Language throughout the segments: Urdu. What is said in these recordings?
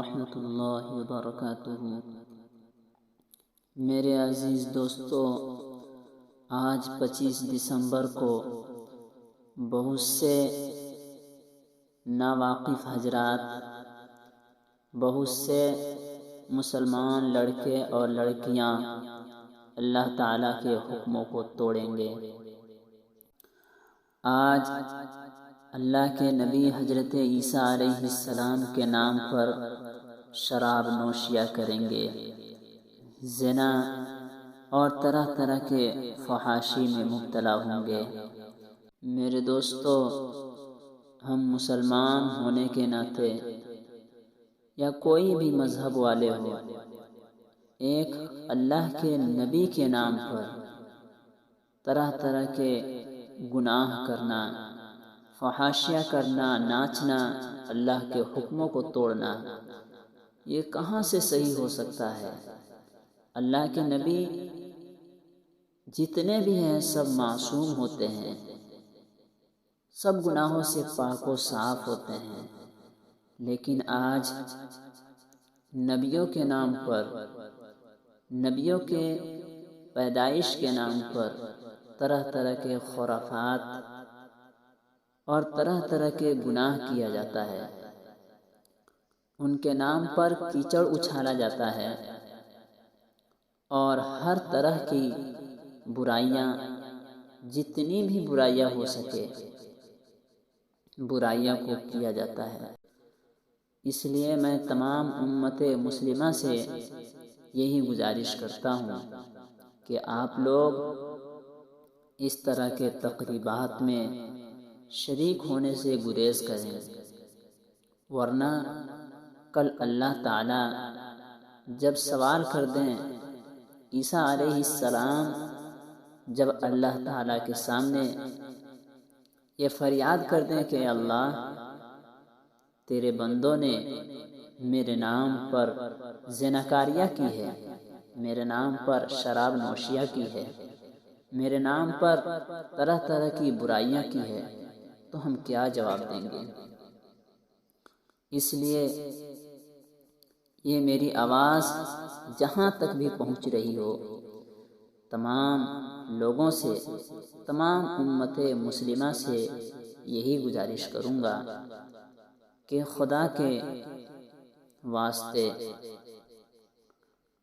ورحمۃ اللہ وبرکاتہ۔ میرے عزیز دوستو، آج 25 دسمبر کو بہت سے ناواقف حضرات، بہت سے مسلمان لڑکے اور لڑکیاں اللہ تعالیٰ کے حکموں کو توڑیں گے۔ آج اللہ کے نبی حضرت عیسیٰ علیہ السلام کے نام پر شراب نوشیاں کریں گے، زنا اور طرح طرح کے فحاشی میں مبتلا ہوں گے۔ میرے دوستو، ہم مسلمان ہونے کے ناطے یا کوئی بھی مذہب والے ہو، ایک اللہ کے نبی کے نام پر طرح طرح کے گناہ کرنا، فحاشیاں کرنا، ناچنا، اللہ کے حکموں کو توڑنا، یہ کہاں سے صحیح ہو سکتا ہے؟ اللہ کے نبی جتنے بھی ہیں سب معصوم ہوتے ہیں، سب گناہوں سے پاک و صاف ہوتے ہیں، لیکن آج نبیوں کے نام پر، نبیوں کے پیدائش کے نام پر طرح طرح کے خرافات اور طرح طرح کے گناہ کیا جاتا ہے۔ ان کے نام پر کیچڑ اچھالا جاتا ہے اور ہر طرح کی برائیاں، جتنی بھی برائیاں ہو سکے، برائیاں کو کیا جاتا ہے۔ اس لیے میں تمام امت مسلمہ سے یہی گزارش کرتا ہوں کہ آپ لوگ اس طرح کے تقریبات میں شریک ہونے سے گریز کریں، ورنہ کل اللہ تعالیٰ جب سوال کر دیں، عیسیٰ علیہ السلام جب اللہ تعالیٰ کے سامنے یہ فریاد کر دیں کہ اللہ، تیرے بندوں نے میرے نام پر زناکاریاں کی ہے، میرے نام پر شراب نوشیاں کی ہے، میرے نام پر طرح طرح کی برائیاں کی ہے، تو ہم کیا جواب دیں گے؟ اس لیے یہ میری آواز جہاں تک بھی پہنچ رہی ہو، تمام لوگوں سے، تمام امت مسلمہ سے یہی گزارش کروں گا کہ خدا کے واسطے،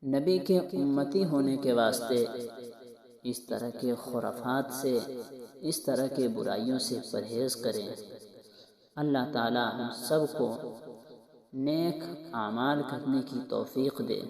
نبی کے امتی ہونے کے واسطے اس طرح کے خرافات سے، اس طرح کے برائیوں سے پرہیز کریں۔ اللہ تعالی ہم سب کو نیک اعمال کرنے کی توفیق دے۔